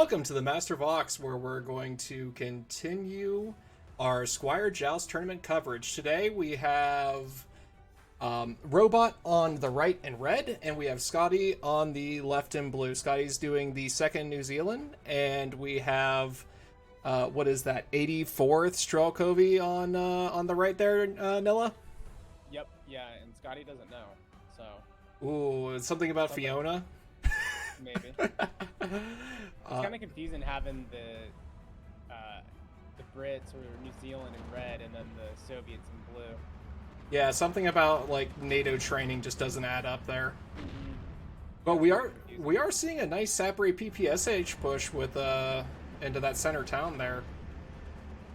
Welcome to the Master Vox, where we're going to continue our Squire Joust Tournament coverage. Today we have Robot on the right in red, and we have Scotty on the left in blue. Scotty's doing the second New Zealand, and we have what is that, 84th Strelkovy on the right there, Nilla? Yep, yeah, and Scotty doesn't know, so Ooh, something about Fiona? maybe. It's kind of confusing having the Brits or New Zealand in red and then the Soviets in blue. Yeah, something about like NATO training just doesn't add up there. Mm-hmm. But we are seeing a nice Sapri PPSH push with into that center town there.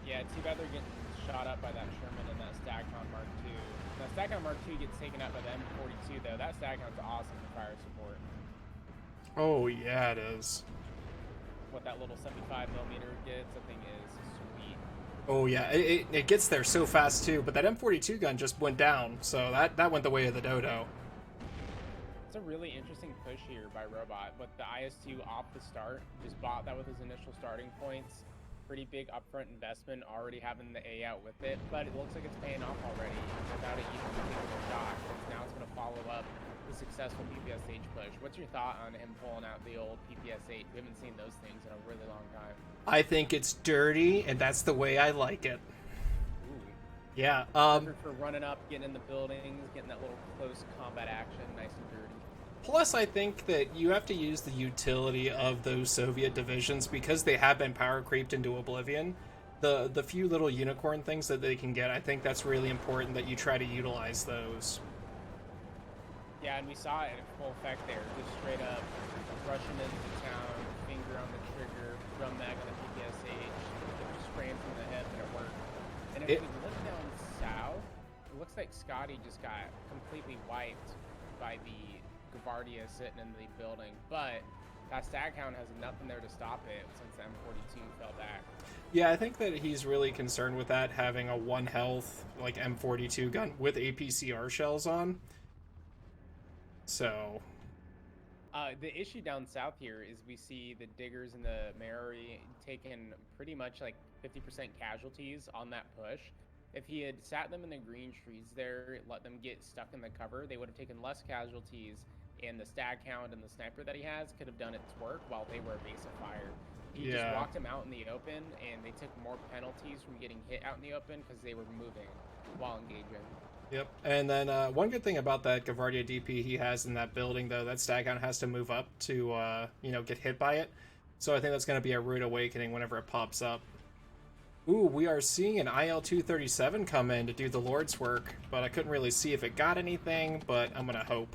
Yeah, too bad they're getting shot up by that Sherman and that Staghound Mark II. That Staghound Mark II gets taken out by the M42 though. That Staghound's awesome for fire support. Oh yeah, it is. What that little 75 millimeter gets, I think is sweet. Oh yeah, it gets there so fast too. But that M42 gun just went down, so that went the way of the dodo. It's a really interesting push here by Robot, but the IS-2 off the start, just bought that with his initial starting points. Pretty big upfront investment, already having the A out with it, but it looks like it's paying off already without it even taking a shot, because now it's going to follow up the successful PPSH push. What's your thought on him pulling out the old PPSH? We haven't seen those things in a really long time. I think it's dirty, and that's the way I like it. Ooh. Yeah. For running up, getting in the buildings, getting that little close combat action, nice and dirty. Plus, I think that you have to use the utility of those Soviet divisions because they have been power creeped into oblivion. The few little unicorn things that they can get, I think that's really important that you try to utilize those. Yeah, and we saw it in full effect there, just straight up rushing into town, finger on the trigger, drum mag on the PPSH, spraying from the hip, and it worked. And if we look down south, it looks like Scotty just got completely wiped by the Gavardia sitting in the building, but that Staghound has nothing there to stop it since the M42 fell back. Yeah, I think that he's really concerned with that, having a 1 health like M42 gun with APCR shells on. So the issue down south here is we see the Diggers and the Mary taking pretty much like 50% casualties on that push. If he had sat them in the green trees there, let them get stuck in the cover, they would have taken less casualties, and the Staghound and the sniper that he has could have done its work while they were a base of fire. He just walked them out in the open, and they took more penalties from getting hit out in the open because they were moving while engaging. Yep, and then one good thing about that Gavardia DP he has in that building, though, that Staghound has to move up to, get hit by it. So I think that's going to be a rude awakening whenever it pops up. Ooh, we are seeing an IL-237 come in to do the Lord's work, but I couldn't really see if it got anything, but I'm going to hope.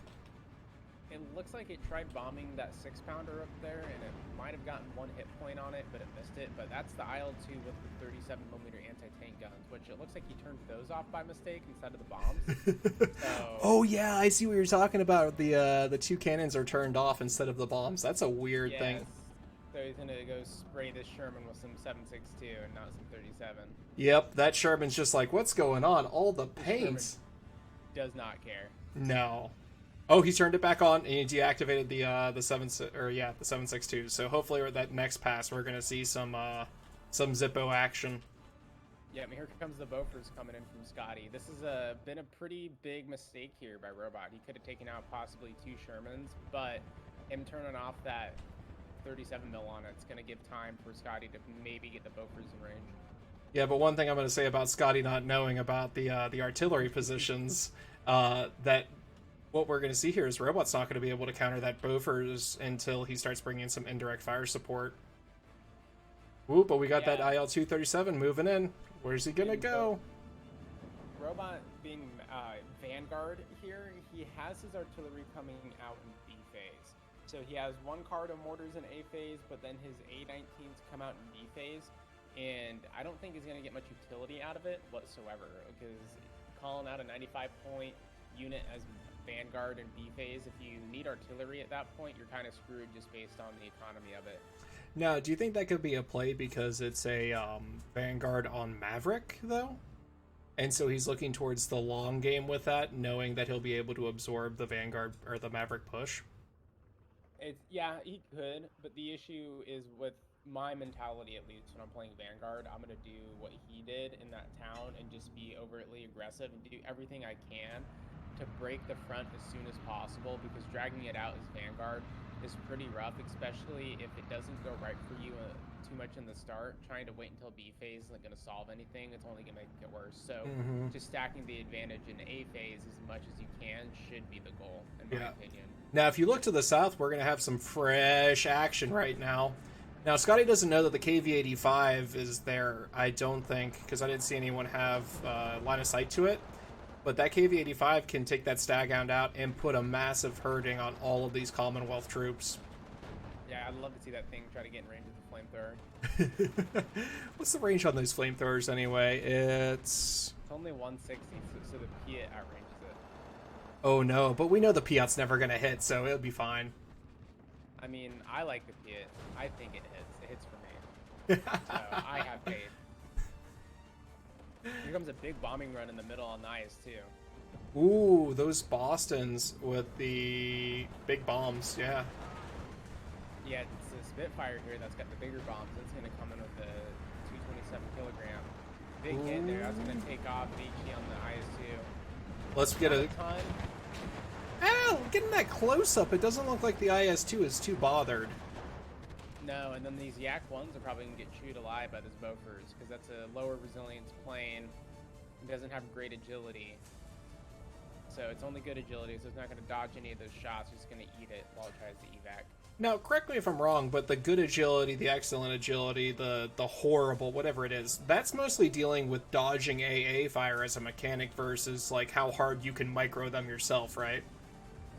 It looks like it tried bombing that 6-pounder up there, and it might have gotten 1 hit point on it, but it missed it. But that's the IL-2 with the 37mm anti-tank guns, which it looks like he turned those off by mistake instead of the bombs. So, oh yeah, I see what you're talking about. The 2 cannons are turned off instead of the bombs. That's a weird thing. So he's gonna go spray this Sherman with some 7.62 and not some 37. Yep, that Sherman's just like, what's going on? All the paint. Does not care. No. Oh, he turned it back on and he deactivated the 7.62. So hopefully with that next pass we're gonna see some Zippo action. Yeah, here comes the Bofors coming in from Scotty. This has been a pretty big mistake here by Robot. He could have taken out possibly 2 Shermans, but him turning off that 37 mil on it's gonna give time for Scotty to maybe get the Bofors in range. Yeah, but one thing I'm gonna say about Scotty not knowing about the artillery positions, that what we're going to see here is Robot's not going to be able to counter that Bofors until he starts bringing in some indirect fire support. Ooh, but we got that IL-237 moving in. Where's he going to go? Robot being Vanguard here, he has his artillery coming out in B phase. So he has 1 card of mortars in A phase, but then his A-19s come out in B phase. And I don't think he's going to get much utility out of it whatsoever, because calling out a 95-point unit as Vanguard and B phase, if you need artillery at that point, you're kind of screwed just based on the economy of it. Now, do you think that could be a play because it's a Vanguard on Maverick, though? And so he's looking towards the long game with that, knowing that he'll be able to absorb the Vanguard or the Maverick push? Yeah, he could, but the issue is with my mentality, at least when I'm playing Vanguard, I'm gonna do what he did in that town and just be overtly aggressive and do everything I can to break the front as soon as possible, because dragging it out as Vanguard is pretty rough, especially if it doesn't go right for you too much in the start. Trying to wait until B phase isn't going to solve anything. It's only going to make it worse. So just stacking the advantage in A phase as much as you can should be the goal, in my opinion. Now, if you look to the south, we're going to have some fresh action right now. Now, Scotty doesn't know that the KV-85 is there, I don't think, because I didn't see anyone have line of sight to it. But that KV-85 can take that Staghound out and put a massive hurting on all of these Commonwealth troops. Yeah, I'd love to see that thing try to get in range with the flamethrower. What's the range on those flamethrowers anyway? It's only 160, so the Piat outranges it. Oh no, but we know the Piat's never going to hit, so it'll be fine. I mean, I like the Piat. I think it hits. It hits for me. So I have faith. Here comes a big bombing run in the middle on the IS-2. Ooh, those Bostons with the big bombs, yeah. Yeah, it's the Spitfire here that's got the bigger bombs. That's going to come in with the 227 kilogram. Big hit there. That's going to take off HE on the IS-2. Let's get a ton. Ow! Getting that close up, it doesn't look like the IS-2 is too bothered. No, and then these Yak 1s are probably going to get chewed alive by this Bofors, because that's a lower resilience plane. It doesn't have great agility. So it's only good agility, so it's not going to dodge any of those shots. It's going to eat it while it tries to evac. Now, correct me if I'm wrong, but the good agility, the excellent agility, the horrible, whatever it is, that's mostly dealing with dodging AA fire as a mechanic versus, like, how hard you can micro them yourself, right?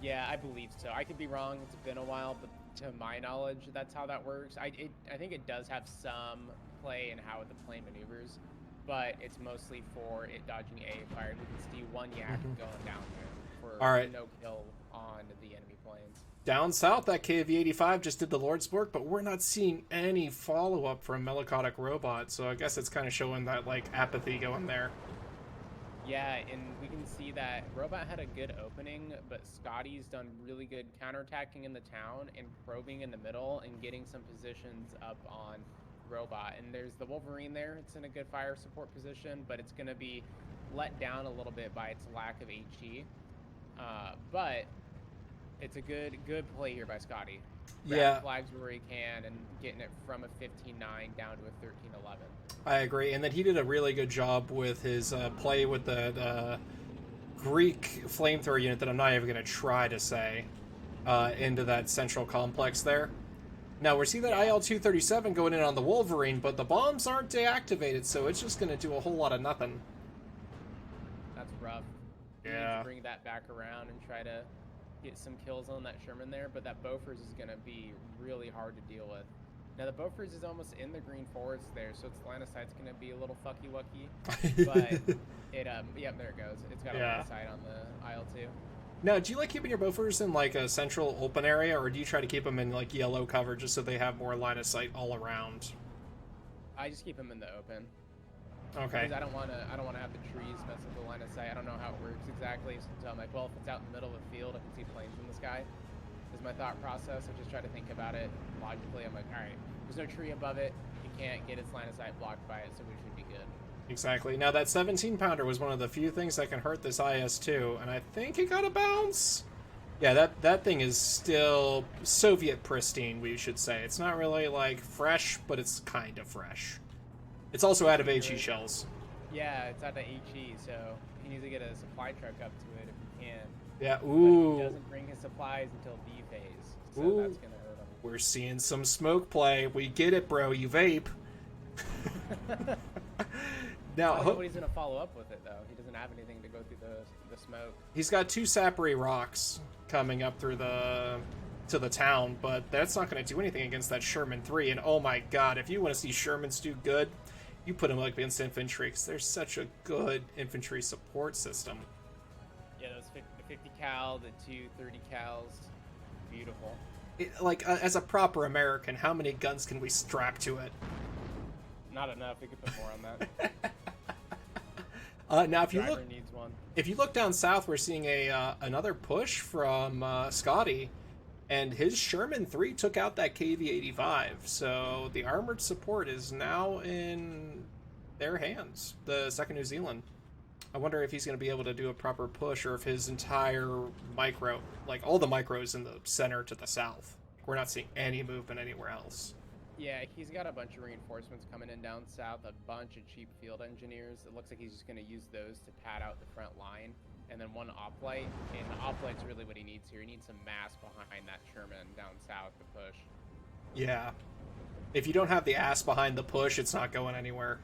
Yeah, I believe so. I could be wrong. It's been a while, but to my knowledge, that's how that works. I think it does have some play in how the plane maneuvers, but it's mostly for it dodging AA fire. We can see one Yak going down there for no kill on the enemy planes. Down south, that KV-85 just did the Lord's work, but we're not seeing any follow-up from Melanchotic Robot, so I guess it's kind of showing that, like, apathy going there. Yeah, and we can see that Robot had a good opening, but Scotty's done really good counterattacking in the town and probing in the middle and getting some positions up on Robot. And there's the Wolverine there. It's in a good fire support position, but it's going to be let down a little bit by its lack of HE. But it's a good play here by Scotty. Grabbing flags where he can and getting it from a 15-9 down to a 13-11. I agree, and then he did a really good job with his play with the Greek flamethrower unit that I'm not even going to try to say into that central complex there. Now, we're seeing that IL-237 going in on the Wolverine, but the bombs aren't deactivated, so it's just going to do a whole lot of nothing. That's rough. You need to bring that back around and try to get some kills on that Sherman there, but that Bofors is going to be really hard to deal with. Now, the Bofors is almost in the green forests there, so its line of sight's going to be a little fucky-wucky. But yep, there it goes. It's got a line of sight on the IL-2. Now, do you like keeping your Bofors in, like, a central open area, or do you try to keep them in, like, yellow cover just so they have more line of sight all around? I just keep them in the open. Okay. Because I don't want to have the trees mess with the line of sight. I don't know how it works exactly. So I'm like, well, if it's out in the middle of the field, I can see planes in the sky. Is my thought process. I just try to think about it logically. I'm like, all right, there's no tree above it. You can't get its line of sight blocked by it, so we should be good. Exactly. Now, that 17-pounder was one of the few things that can hurt this IS-2, and I think it got a bounce. Yeah, that thing is still Soviet pristine, we should say. It's not really, like, fresh, but it's kind of fresh. It's also out of HE shells. Yeah, it's out of HE, so he needs to get a supply truck up to it if he can. Yeah, ooh. But he doesn't bring his supplies until B phase, so that's going to hurt him. We're seeing some smoke play. We get it, bro. You vape. Now, nobody's going to follow up with it, though. He doesn't have anything to go through the smoke. He's got 2 Sappery rocks coming up through to the town, but that's not going to do anything against that Sherman 3. And oh my god, if you want to see Shermans do good, you put them up against infantry, because they're such a good infantry support system. Yeah, those the 50 cal, the 2 30 cals, beautiful. As a proper American, how many guns can we strap to it? Not enough. We could put more on that. Now, if you look down south, we're seeing another push from Scotty, And his Sherman 3 took out that KV-85, so the armored support is now in their hands, the 2nd New Zealand. I wonder if he's going to be able to do a proper push, or if his entire micro, like all the micros in the center to the south, we're not seeing any movement anywhere else. Yeah, he's got a bunch of reinforcements coming in down south, a bunch of cheap field engineers. It looks like he's just going to use those to pad out the front line, and then one oplite. And the oplite's really what he needs here. He needs some mass behind that Sherman down south to push. Yeah. If you don't have the ass behind the push, it's not going anywhere.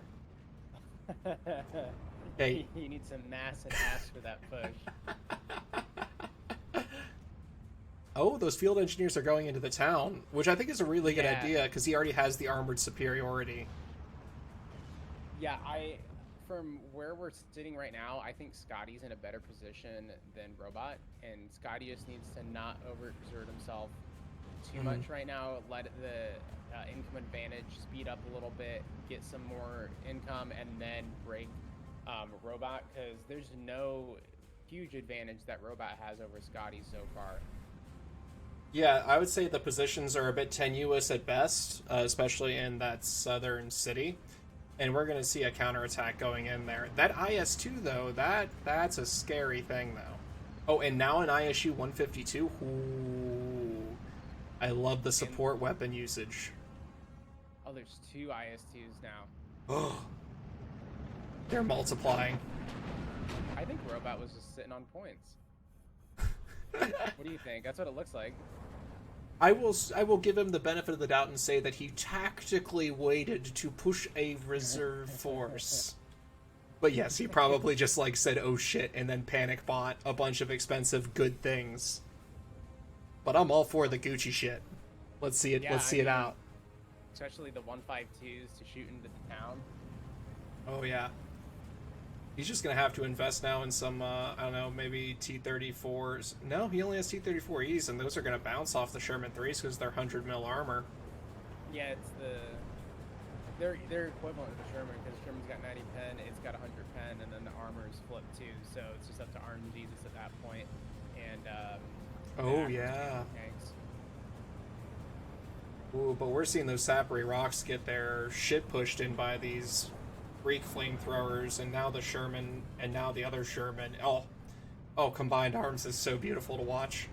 Hey. You need some mass and ass for that push. Oh, those field engineers are going into the town, which I think is a really good idea, because he already has the armored superiority. Yeah, from where we're sitting right now, I think Scotty's in a better position than Robot, and Scotty just needs to not overexert himself too much right now. Let the income advantage speed up a little bit, get some more income, and then break Robot, because there's no huge advantage that Robot has over Scotty so far. Yeah, I would say the positions are a bit tenuous at best, especially in that southern city. And we're going to see a counterattack going in there. That IS-2, though, that's a scary thing, though. Oh, and now an ISU 152. Ooh. I love the support weapon usage. Oh, there's 2 IS-2s now. Oh. They're multiplying. I think Robot was just sitting on points. What do you think? That's what it looks like. I will give him the benefit of the doubt and say that he tactically waited to push a reserve force. But yes, he probably just like said, "Oh shit," and then panic bought a bunch of expensive good things. But I'm all for the Gucci shit. Let's see it. Yeah, let's see it out. Especially the 152s to shoot into the town. Oh yeah. He's just gonna have to invest now in some, I don't know, maybe T-34s. No, he only has T-34Es, and those are gonna bounce off the Sherman 3s because they're 100 mil armor. Yeah, it's they're equivalent to the Sherman, because Sherman's got 90 pen, it's got 100 pen, and then the armor is flipped too. So it's just up to RNGs at that point. And oh yeah. Tanks. Ooh, but we're seeing those Sappery rocks get their shit pushed in by these Greek flamethrowers, and now the Sherman, and now the other Sherman. Oh, combined arms is so beautiful to watch.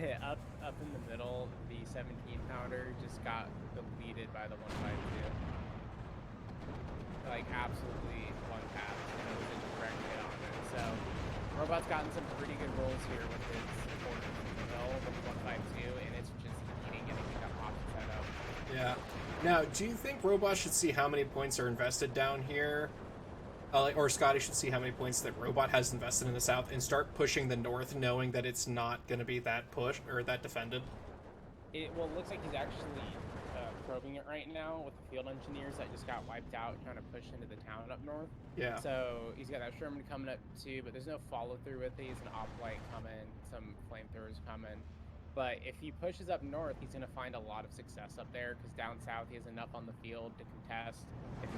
Yeah, up in the middle, the 17 pounder just got deleted by the 152. Like absolutely one tap, and it was a direct hit on it. So Robot's gotten some pretty good rolls here with his support with 152, and it's just eating anything that pops its head up. Yeah. Now, do you think Robot should see how many points are invested down here? Or Scotty should see how many points that Robot has invested in the south and start pushing the north, knowing that it's not going to be that pushed or that defended? It looks like he's actually probing it right now with the field engineers that just got wiped out trying to push into the town up north. Yeah. So he's got that Sherman coming up too, but there's no follow through with it. He's an off-light coming, some flamethrowers coming. But if he pushes up north, he's going to find a lot of success up there, because down south he has enough on the field to contest, if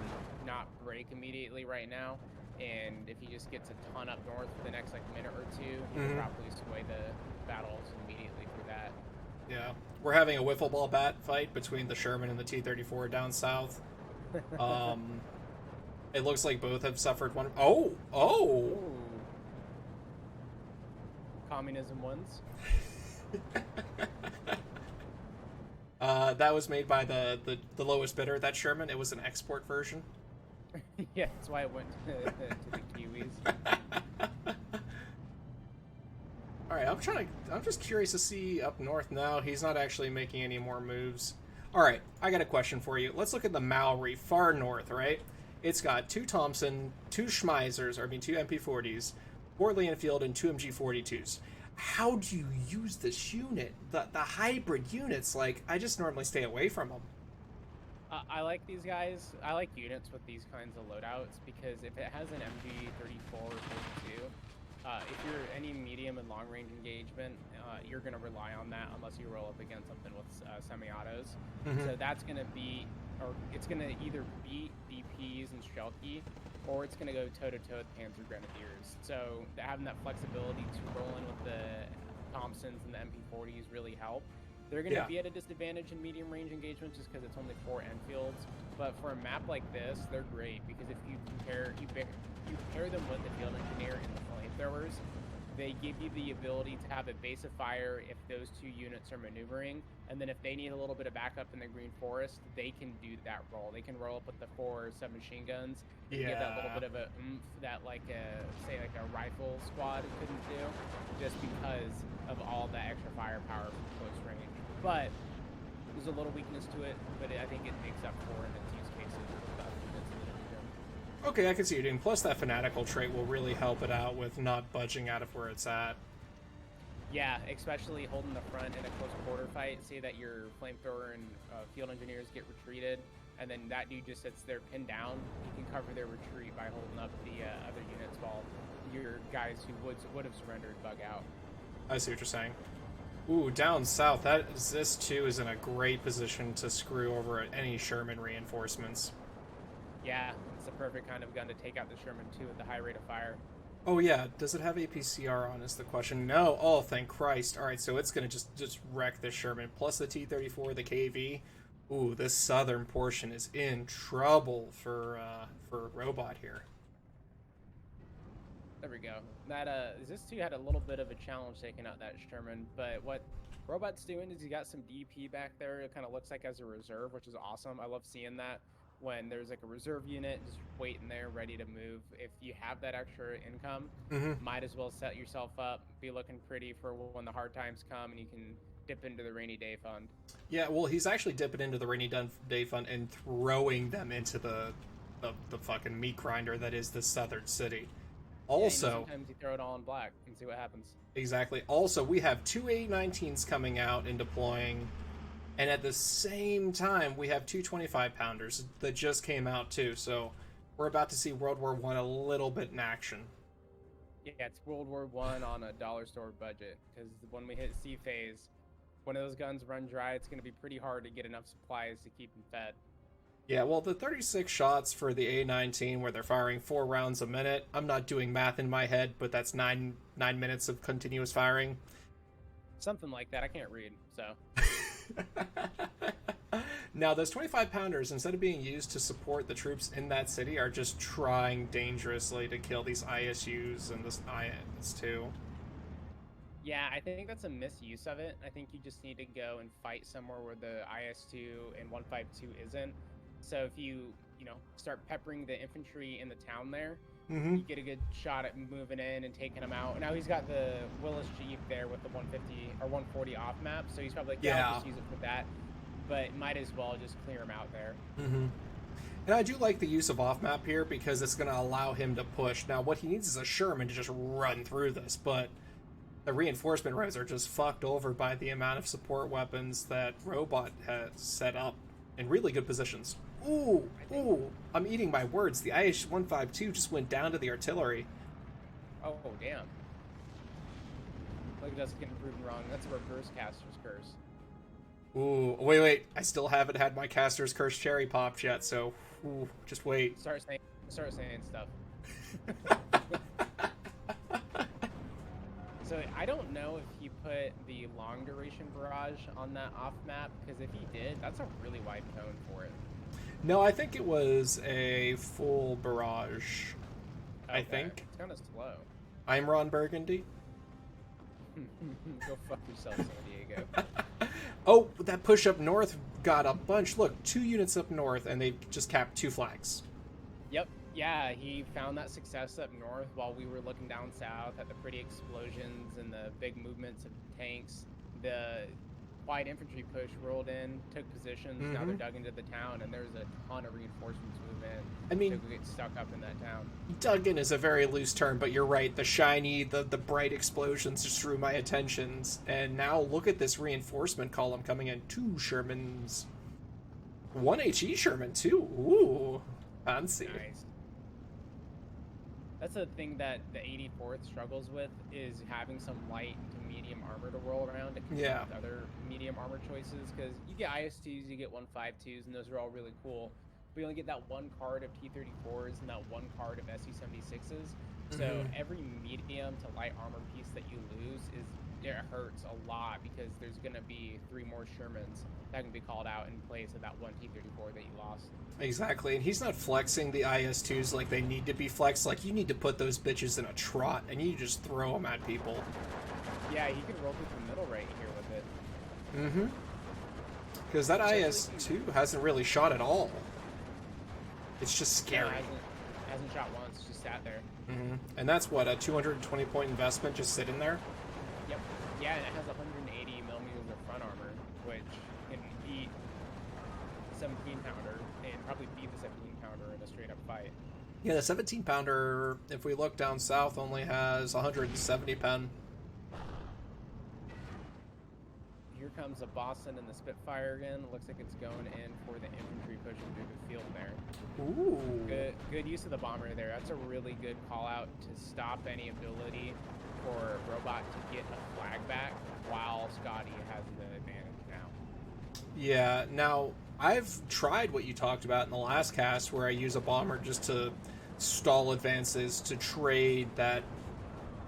not break immediately right now. And if he just gets a ton up north for the next minute or two, he can probably sway the battles immediately through that. Yeah. We're having a wiffle ball bat fight between the Sherman and the T-34 down south. It looks like both have suffered one. Oh! Ooh. Communism wins. That was made by the lowest bidder, that Sherman. It was an export version. Yeah, that's why it went to the Kiwis. Alright, I'm just curious to see up north now. He's not actually making any more moves. Alright, I got a question for you. Let's look at the Maori, far north, right? It's got 2 Thompson, 2 Schmeisers, 2 MP40s, 4 Leonfield, and 2 MG42s. How do you use this unit? The hybrid units, I just normally stay away from them. I like these guys. I like units with these kinds of loadouts, because if it has an MG34 or 42, if you're any medium and long range engagement, you're going to rely on that unless you roll up against something with semi-autos. So that's going to be, or it's going to either beat DPs and Shelky, or it's going to go toe-to-toe with Panzer Grenadiers. So having that flexibility to roll in with the Thompsons and the MP40s really help. They're going to be at a disadvantage in medium range engagements just because it's only 4 Enfields. But for a map like this, they're great because if you pair them with the field engineer and the flamethrowers, they give you the ability to have a base of fire if those 2 units are maneuvering, and then if they need a little bit of backup in the green forest, they can do that role. They can roll up with the 4 submachine guns and give that little bit of a oomph that like a rifle squad couldn't do, just because of all that extra firepower from close range. But there's a little weakness to it, but I think it makes up for in its use cases with the other units in the region. Okay, I can see you doing. Plus, that fanatical trait will really help it out with not budging out of where it's at. Yeah, especially holding the front in a close quarter fight. Say that your flamethrower and field engineers get retreated, and then that dude just sits there pinned down. You can cover their retreat by holding up the other units while your guys who would have surrendered bug out. I see what you're saying. Ooh, down south, this too is in a great position to screw over any Sherman reinforcements. Yeah, it's the perfect kind of gun to take out the Sherman too at the high rate of fire. Oh yeah, does it have APCR on is the question. No, oh thank Christ. Alright, so it's gonna just wreck this Sherman. Plus the T-34, the KV. Ooh, this southern portion is in trouble for Robot here. There we go. That this too had a little bit of a challenge taking out that Sherman, but what Robot's doing is he got some DP back there. It kind of looks like as a reserve, which is awesome. I love seeing that when there's like a reserve unit just waiting there ready to move. If you have that extra income, might as well set yourself up, be looking pretty for when the hard times come, and you can dip into the rainy day fund. Yeah, well, he's actually dipping into the rainy day fund and throwing them into the fucking meat grinder that is the southern city. Also, yeah, sometimes you throw it all in black and see what happens. Exactly. Also, we have 2 A19s coming out and deploying, and at the same time, we have 2 25-pounders that just came out too. So we're about to see World War I a little bit in action. Yeah, it's World War I on a dollar store budget, because when we hit C phase, when those guns run dry, it's going to be pretty hard to get enough supplies to keep them fed. Yeah, well, the 36 shots for the A19, where they're firing 4 rounds a minute, I'm not doing math in my head, but that's 9 minutes of continuous firing. Something like that. I can't read, so. Now, those 25-pounders, instead of being used to support the troops in that city, are just trying dangerously to kill these ISUs and this INs, too. Yeah, I think that's a misuse of it. I think you just need to go and fight somewhere where the IS-2 and 152 isn't. So if you start peppering the infantry in the town there, you get a good shot at moving in and taking them out. Now he's got the Willis Jeep there with the 150 or 140 off map, so he's probably like, yeah, I'll just use it for that. But might as well just clear him out there. And I do like the use of off map here because it's going to allow him to push. Now what he needs is a Sherman to just run through this, but the reinforcement rows are just fucked over by the amount of support weapons that Robot has set up in really good positions. Ooh, I'm eating my words. The IH-152 just went down to the artillery. Oh, damn. Look at us getting proven wrong. That's a reverse caster's curse. Ooh, wait. I still haven't had my caster's curse cherry popped yet, so just wait. Start saying stuff. So I don't know if he put the long duration barrage on that off map, because if he did, that's a really wide cone for it. No, I think it was a full barrage. Okay. I think. It's kind of slow. I'm Ron Burgundy. Go fuck yourself, San Diego. Oh, that push up north got a bunch. Look, 2 units up north, and they just capped 2 flags. Yep. Yeah, he found that success up north while we were looking down south at the pretty explosions and the big movements of tanks. The wide infantry push rolled in, took positions. Now they're dug into the town, and there's a ton of reinforcements move in. I mean, to get stuck up in that town. Dug in is a very loose term, but you're right. The shiny, the bright explosions just drew my attentions. And now look at this reinforcement column coming in. 2 Shermans. 1 HE Sherman, too. Ooh, fancy. Nice. That's the thing that the 84th struggles with, is having some light to medium armor to roll around to compete with other medium armor choices, because you get IS-2s, you get 152s, and those are all really cool. we only get that one card of T-34s and that one card of SU-76s. So every medium to light armor piece that you lose it hurts a lot because there's going to be 3 more Shermans that can be called out in place of that one T-34 that you lost. Exactly, and he's not flexing the IS-2s like they need to be flexed. Like, you need to put those bitches in a trot, and you just throw them at people. Yeah, he can roll through the middle right here with it. Mm-hmm. Because that IS-2 hasn't really shot at all. It's just scary. No, hasn't shot once, just sat there. Mm-hmm. And that's what, a 220-point investment just sitting there? Yep. Yeah, and it has 180 millimeters of front armor, which can eat 17-pounder and probably beat the 17-pounder in a straight-up fight. Yeah, the 17-pounder, if we look down south, only has 170 pen. Here comes a Boston and the Spitfire again. Looks like it's going in for the infantry pushing through the field there. Ooh. Good use of the bomber there. That's a really good call out to stop any ability for Robot to get a flag back while Scotty has the advantage now. Yeah, now, I've tried what you talked about in the last cast where I use a bomber just to stall advances to trade that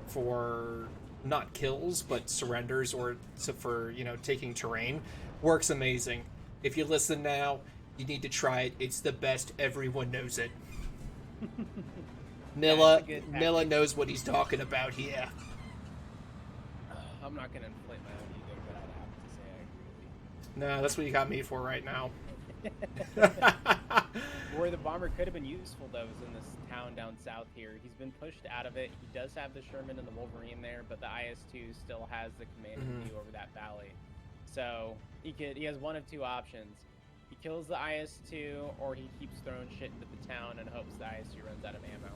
for not kills, but surrenders or for, taking terrain. Works amazing. If you listen now, you need to try it. It's the best. Everyone knows it. Nilla knows what he's talking about here. I'm not going to inflate my own ego, but I'd have to say I agree with you. No, that's what you got me for right now. Where the bomber could have been useful, though, is in this town down south here. He's been pushed out of it. He does have the Sherman and the Wolverine there, but the IS-2 still has the command view over that valley. So he has one of 2 options. He kills the IS-2, or he keeps throwing shit into the town and hopes the IS-2 runs out of ammo.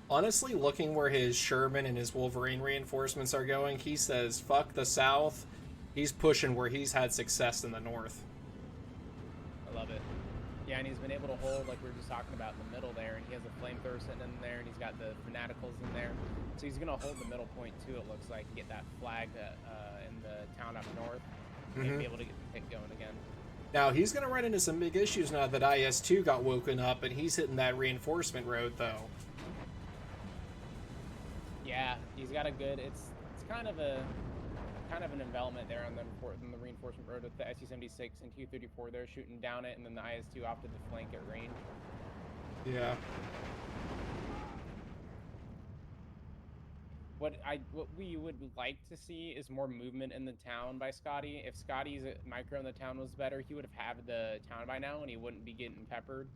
Honestly, looking where his Sherman and his Wolverine reinforcements are going, he says, fuck the south. He's pushing where he's had success in the north. I love it. Yeah, and he's been able to hold, like we were just talking about, in the middle there, and he has a flamethrower sitting in there, and he's got the Fanaticals in there. So he's going to hold the middle point, too, it looks like, and get that flag in the town up north, and be able to get the pick going again. Now, he's going to run into some big issues now that IS-2 got woken up, and he's hitting that reinforcement road, though. Yeah, he's got a good, it's kind of an envelopment there on the reinforcement road with the SU-76 and T-34 there shooting down it, and then the IS-2 off to the flank at range. Yeah. What we would like to see is more movement in the town by Scotty. If Scotty's micro in the town was better, he would have had the town by now, and he wouldn't be getting peppered,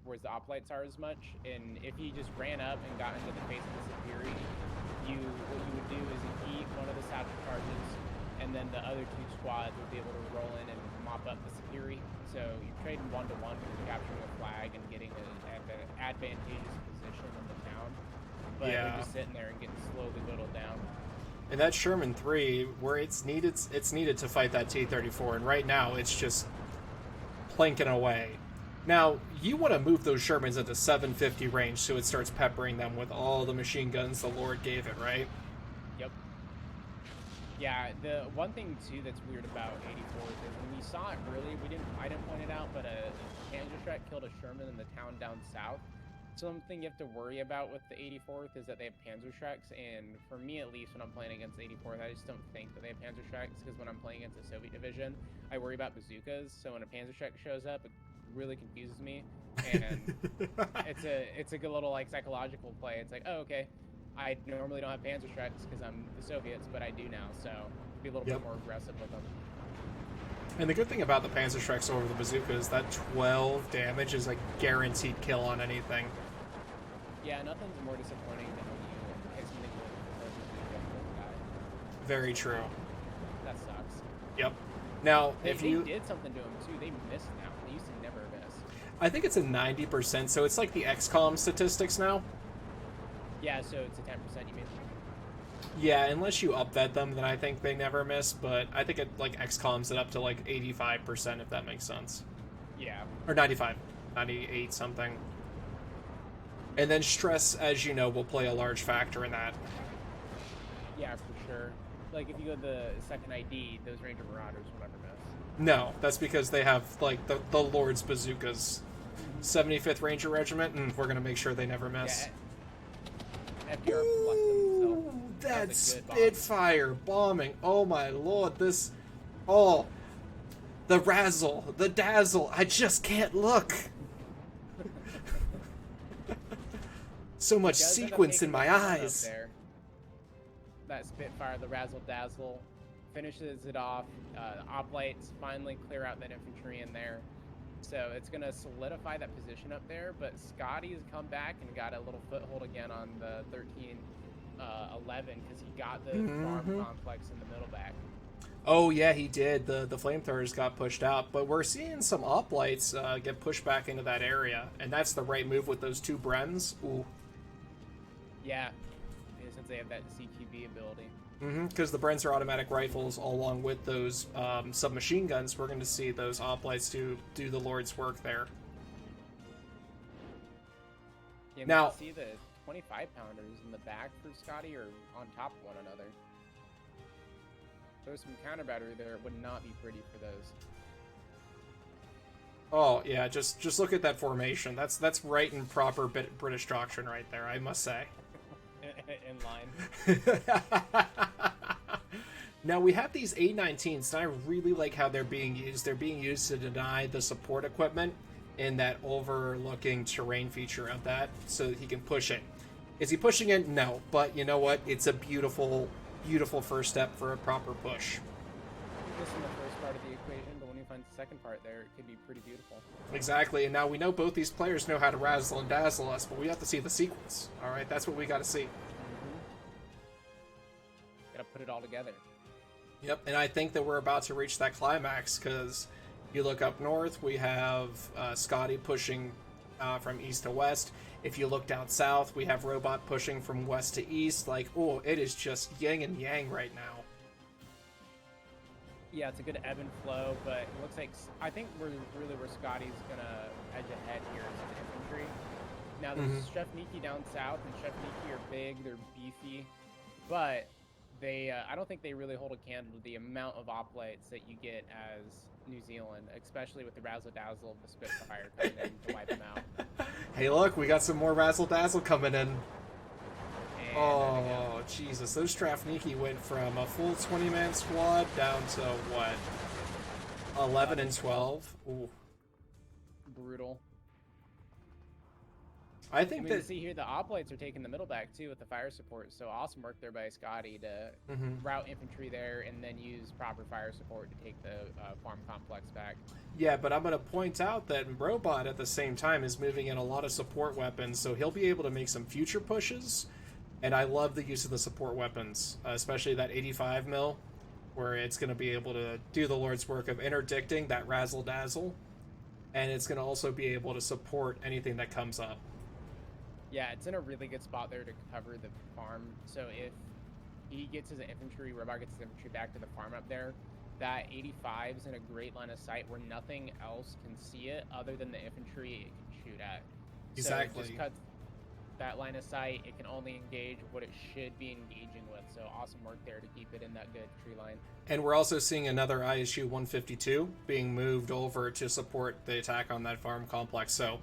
whereas the Oplites are as much. And if he just ran up and got into the face of the Superi, what you would do is eat one of the satchel charges, and then the other 2 squads would be able to roll in and mop up the Superi. So you're trading 1-to-1 for capturing a flag and getting an advantageous position in the town. But they're just sitting there and getting slowly whittled down. And that Sherman 3, where it's needed to fight that T-34, and right now it's just planking away. Now, you want to move those Shermans into 750 range so it starts peppering them with all the machine guns the Lord gave it, right? Yep. Yeah, the one thing, too, that's weird about 84 is when we saw it early, I didn't point it out, but a Panzerschreck killed a Sherman in the town down south. Something you have to worry about with the 84th is that they have Panzerschrecks, and for me at least, when I'm playing against the 84th, I just don't think that they have Panzerschrecks, because when I'm playing against the Soviet division, I worry about bazookas, so when a Panzerschreck shows up, it really confuses me, and it's a good little like psychological play. It's like, oh, okay, I normally don't have Panzerschrecks because I'm the Soviets, but I do now, so be a little bit more aggressive with them. And the good thing about the Panzerschrecks over the bazooka is that 12 damage is a guaranteed kill on anything. Yeah, nothing's more disappointing than when you hit something with a guy. Very true. That sucks. Yep. Now, They did something to him too. They missed now. They used to never miss. I think it's a 90%, so it's like the XCOM statistics now. Yeah, so it's a 10%, you mean? Yeah, unless you upvet them, then I think they never miss, but I think it like XCOMs it up to like 85%, if that makes sense. Yeah. Or 95, 98 something. And then stress, as you know, will play a large factor in that. Yeah, for sure. Like, if you go to the second ID, those Ranger Marauders will never miss. No, that's because they have, like, the Lord's bazookas. 75th Ranger Regiment, and we're going to make sure they never miss. Yeah, FDR blessed himself. Ooh, that was a good bomb. Spitfire bombing. Oh my lord, this... Oh, the razzle, the dazzle. I just can't look. So much sequence in my eyes. There. That Spitfire, the razzle dazzle, finishes it off. Oblights finally clear out that infantry in there. So it's going to solidify that position up there, but Scotty's come back and got a little foothold again on the 1311 because he got the farm complex in the middle back. Oh yeah, he did. The flamethrowers got pushed out, but we're seeing some oplights get pushed back into that area, and that's the right move with those two Brens. Ooh. Yeah, since they have that CQB ability. Because the Brens are automatic rifles along with those submachine guns. We're going to see those oplights do the Lord's work there. Yeah, now, see the 25-pounders in the back for Scotty or on top of one another. There's some counter battery there. It would not be pretty for those. Oh yeah, just look at that formation. That's right in proper British doctrine right there, I must say. In line. Now we have these A19s, and I really like how they're being used. They're being used to deny the support equipment in that overlooking terrain feature of that, so that he can push it. Is he pushing it? No, but you know what? It's a beautiful, beautiful first step for a proper push. This is the first part of the equation, but when you find the second part there, it could be pretty beautiful. Exactly, and now we know both these players know how to razzle and dazzle us, but we have to see the sequence. All right, that's what we got to see. Gotta put it all together. Yep, and I think that we're about to reach that climax, because you look up north, we have Scotty pushing from east to west. If you look down south, we have Robot pushing from west to east. Like, oh, it is just yin and yang right now. Yeah, it's a good ebb and flow, but it looks like I think we're really where Scotty's gonna edge ahead here is the infantry. Now there's Shefniki down south, and Shefniki are big, they're beefy, but they I don't think they really hold a candle to the amount of oplights that you get as New Zealand, especially with the razzle dazzle of the Spitfire coming in to wipe them out. Hey, look, we got some more razzle dazzle coming in. And Oh, Jesus. Those Strafniki went from a full 20-man squad down to, what, 11 and 12? Ooh. brutal. I think You that... see here the oplights are taking the middle back too with the fire support, so awesome work there by Scotty to route infantry there and then use proper fire support to take the farm complex back. Yeah, but I'm going to point out that Robot at the same time is moving in a lot of support weapons, so he'll be able to make some future pushes. And I love the use of the support weapons, especially that 85 mil, where it's going to be able to do the Lord's work of interdicting that razzle dazzle, and it's going to also be able to support anything that comes up. Yeah, it's in a really good spot there to cover the farm. So if he gets his infantry, Robot gets his infantry back to the farm up there, that 85's in a great line of sight where nothing else can see it other than the infantry it can shoot at. Exactly. So it just cuts that line of sight. It can only engage what it should be engaging with. So awesome work there to keep it in that good tree line. And we're also seeing another ISU 152 being moved over to support the attack on that farm complex. So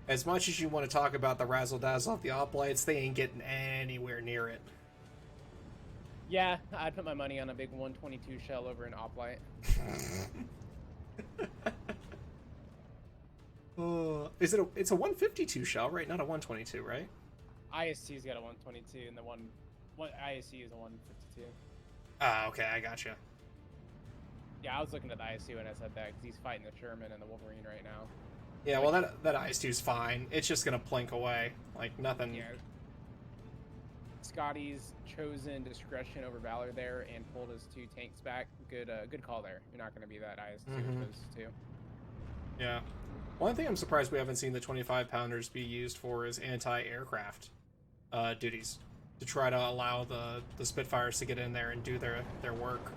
as much as you want to talk about the razzle dazzle of the oplights, they ain't getting anywhere near it. Yeah, I'd put my money on a big 122 shell over an oplight. It's a 152 shell, right? Not a 122, right? IST's got a 122, and the one ISC is a 152. Ah, okay, I gotcha. Yeah, I was looking at the ISC when I said that, because he's fighting the Sherman and the Wolverine right now. Yeah, well, that IS-2's fine. It's just gonna plink away. Like, nothing... Yeah. Scotty's chosen discretion over valor there and pulled his two tanks back. Good call there. You're not going to be that IS-2 with those two. Yeah. One thing I'm surprised we haven't seen the 25-pounders be used for is anti-aircraft duties, to try to allow the Spitfires to get in there and do their work.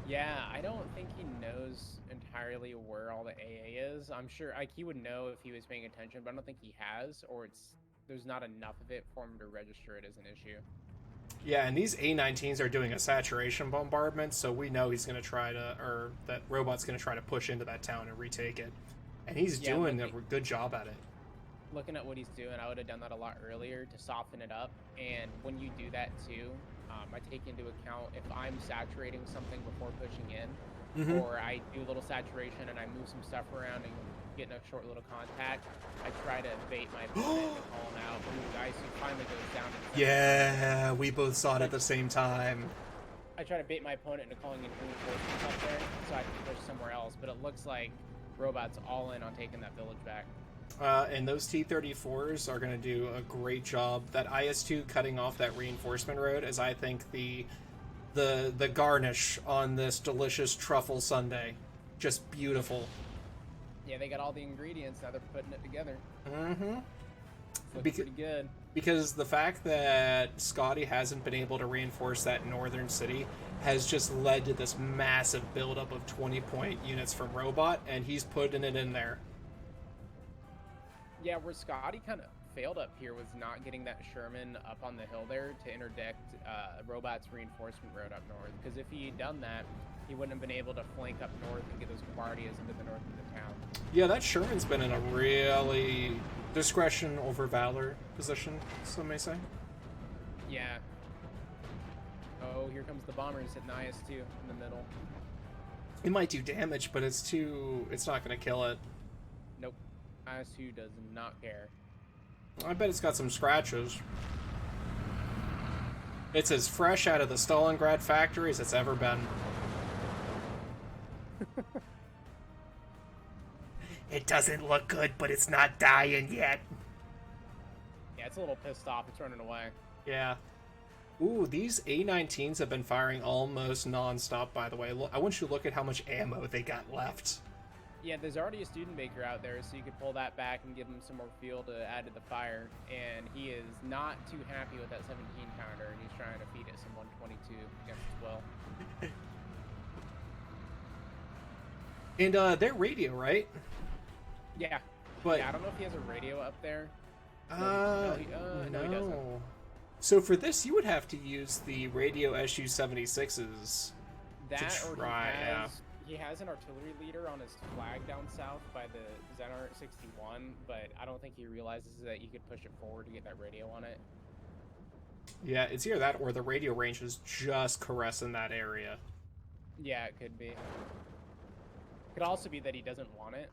Yeah, I don't think he knows entirely where all the AA is. I'm sure he would know if he was paying attention, but I don't think he has, or there's not enough of it for him to register it as an issue. Yeah, and these A-19s are doing a saturation bombardment, so we know he's going to try to, or that Robot's going to try to push into that town and retake it. And he's Yeah, doing a good job at it. looking at what he's doing, I would have done that a lot earlier to soften it up. And when you do that too, I take into account if I'm saturating something before pushing in, or I do a little saturation and I move some stuff around and get in a short little contact, I try to bait my opponent and call him out. Ooh, guys, who finally goes down. Yeah, we both saw it at the same time. I try to bait my opponent into calling in reinforcements up there so I can push somewhere else, but it looks like Robot's all in on taking that village back. And those T-34s are going to do a great job. That IS-2 cutting off that reinforcement road is, I think, the garnish on this delicious truffle sundae. Just beautiful. Yeah, they got all the ingredients, now they're putting it together. Looks pretty good. Because the fact that Scotty hasn't been able to reinforce that northern city has just led to this massive buildup of 20-point units from Robot, and he's putting it in there. Yeah, where Scotty kind of failed up here was not getting that Sherman up on the hill there to interdict Robot's reinforcement road up north. Because if he had done that, he wouldn't have been able to flank up north and get those Guardias into the north of the town. Yeah, that Sherman's been in a really discretion over valor position, some may say. Yeah. Oh, here comes the bombers at IS-2 in the middle. It might do damage, but it's not going to kill it. Nope. IS-2 does not care. I bet it's got some scratches. It's as fresh out of the Stalingrad factory as it's ever been. It doesn't look good, but it's not dying yet. Yeah, it's a little pissed off. It's running away. Yeah. Ooh, these A-19s have been firing almost non-stop, by the way. I want you to look at how much ammo they got left. Yeah, there's already a student baker out there, so you could pull that back and give him some more fuel to add to the fire. And he is not too happy with that 17 pounder, and he's trying to feed it some 122 against as well. And they're radio, right? Yeah. But yeah, I don't know if he has a radio up there. no, he doesn't. So for this, you would have to use the radio SU-76s. That to or try, he has an artillery leader on his flag down south by the Zenar 61, but I don't think he realizes that you could push it forward to get that radio on it. Yeah, it's either that or the radio range is just caressing that area. Yeah, it could be. Could also be that he doesn't want it.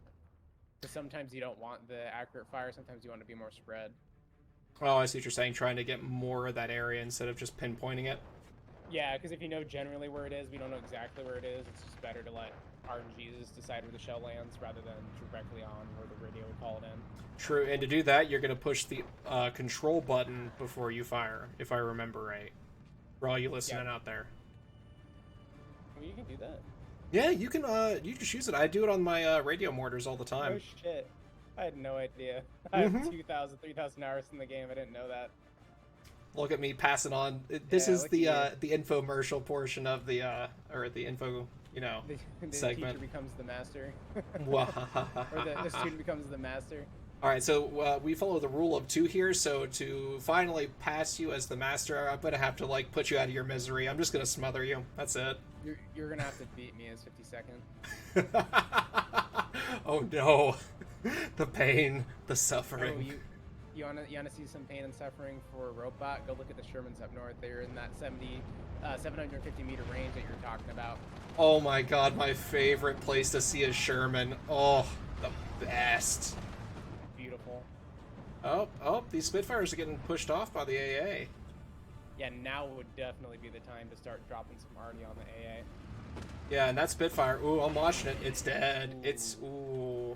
Because sometimes you don't want the accurate fire, sometimes you want to be more spread. Oh, I see what you're saying, trying to get more of that area instead of just pinpointing it. Yeah, because if you know generally where it is, we don't know exactly where it is. It's just better to let RNGs decide where the shell lands rather than directly on where the radio would call it in. True, and to do that, you're going to push the control button before you fire, if I remember right. For all you listening out there. Well, you can do that. Yeah, you can just use it. I do it on my radio mortars all the time. Oh shit. I had no idea. I have 2,000, 3,000 hours in the game. I didn't know that. Look at me passing on. This is the infomercial portion of the or the info, the segment. teacher becomes the master. Or the student becomes the master. All right, so we follow the rule of 2 here. So to finally pass you as the master, I'm gonna have to put you out of your misery. I'm just gonna smother you. That's it. You're gonna have to beat me as 52nd. Oh no, the pain, the suffering. Oh, you wanna see some pain and suffering for a robot? Go look at the Shermans up north. They're in that 750 meter range that you're talking about. Oh my god, my favorite place to see a Sherman. Oh, the best. Beautiful. Oh, these Spitfires are getting pushed off by the AA. Yeah, now would definitely be the time to start dropping some arty on the AA. Yeah, and that Spitfire, ooh, I'm watching it. It's dead. Ooh.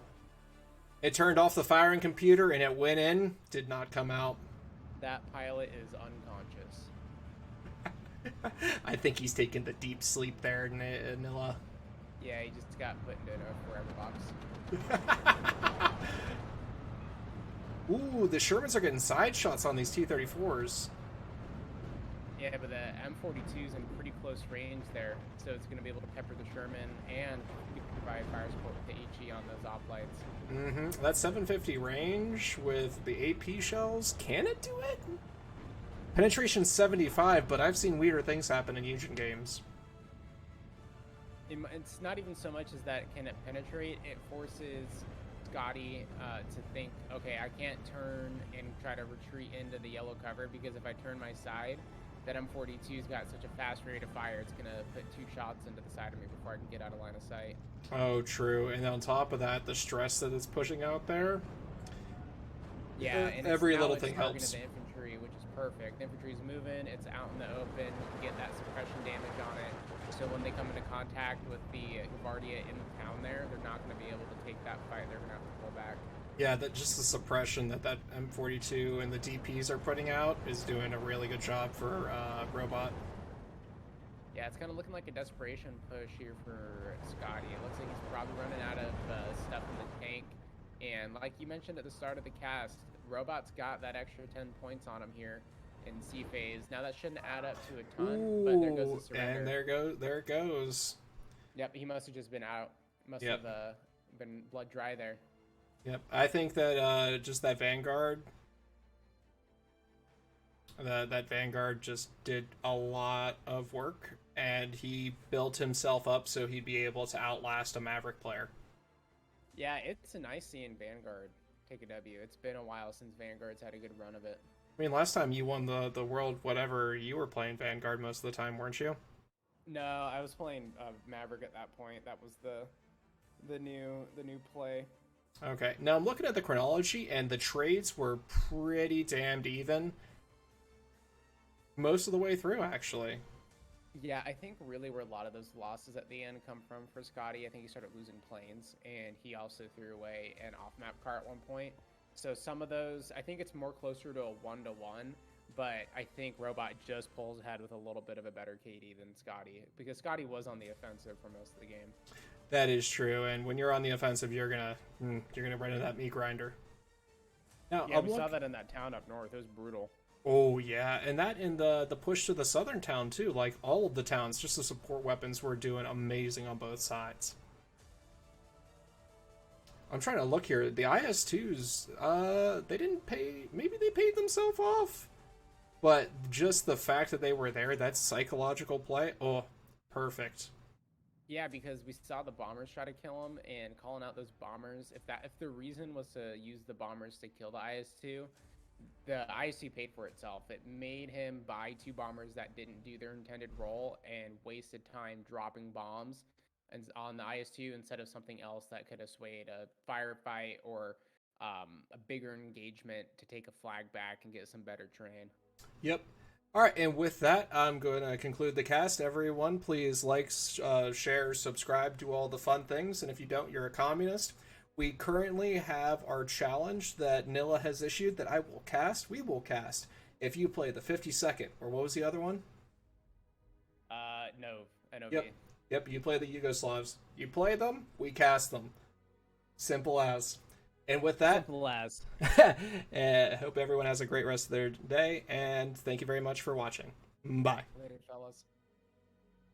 It turned off the firing computer and it went in, did not come out. That pilot is unconscious. I think he's taking the deep sleep there, Nilla. Yeah, he just got put into a forever box. Ooh, the Shermans are getting side shots on these T-34s. Yeah, but the M42 is in pretty close range there, so it's going to be able to pepper the Sherman and provide fire support with the HE on those op-lights. That 750 range with the AP shells, can it do it? Penetration 75, but I've seen weirder things happen in Union games. It's not even so much as that can it penetrate, it forces Scotty to think, okay, I can't turn and try to retreat into the yellow cover, because if I turn my side, that M42's got such a fast rate of fire, it's gonna put 2 shots into the side of me before I can get out of line of sight. Oh, true. And on top of that, the stress that it's pushing out there. Yeah, and every now little it's thing targeting helps. the infantry, which is perfect. The infantry's moving, it's out in the open, you get that suppression damage on it. So when they come into contact with the Guardia in the town there, they're not going to be able to take that fight. They're going to have to pull back. Yeah, that just the suppression that M42 and the DPs are putting out is doing a really good job for Robot. Yeah, it's kind of looking like a desperation push here for Scotty. It looks like he's probably running out of stuff in the tank. And like you mentioned at the start of the cast, Robot's got that extra 10 points on him here in C phase. Now that shouldn't add up to a ton, but there goes the surrender. And there it goes. Yep, he must have just been out. Must have been blood dry there. Yep, I think that just that Vanguard, that Vanguard just did a lot of work, and he built himself up so he'd be able to outlast a Maverick player. Yeah, it's nice seeing Vanguard take a W. It's been a while since Vanguard's had a good run of it. I mean, last time you won the world, whatever, you were playing Vanguard most of the time, weren't you? No, I was playing Maverick at that point. That was the new play. Okay, now I'm looking at the chronology, and the trades were pretty damned even most of the way through, actually. Yeah, I think really where a lot of those losses at the end come from for Scotty, I think he started losing planes, and he also threw away an off-map car at one point. So some of those, I think it's more closer to a 1-1, but I think Robot just pulls ahead with a little bit of a better KD than Scotty, because Scotty was on the offensive for most of the game. That is true, and when you're on the offensive, you're gonna run into that meat grinder. Now, yeah, we saw that in that town up north. It was brutal. Oh yeah, and that in the push to the southern town too. Like all of the towns, just the support weapons were doing amazing on both sides. I'm trying to look here. The IS-2s, they didn't pay. Maybe they paid themselves off, but just the fact that they were there—that's psychological play. Oh, perfect. Yeah, because we saw the bombers try to kill him, and calling out those bombers. If the reason was to use the bombers to kill the IS-2, the IS-2 paid for itself. It made him buy 2 bombers that didn't do their intended role and wasted time dropping bombs on the IS-2 instead of something else that could have swayed a firefight or a bigger engagement to take a flag back and get some better terrain. Yep. All right, and with that, I'm going to conclude the cast. Everyone, please like, share, subscribe, do all the fun things, and if you don't, you're a communist. We currently have our challenge that Nilla has issued that we will cast, if you play the 52nd, or what was the other one? NOV. Yep, you play the Yugoslavs. You play them, we cast them. Simple as. And with that, hope everyone has a great rest of their day, and thank you very much for watching. Bye. Later, fellas.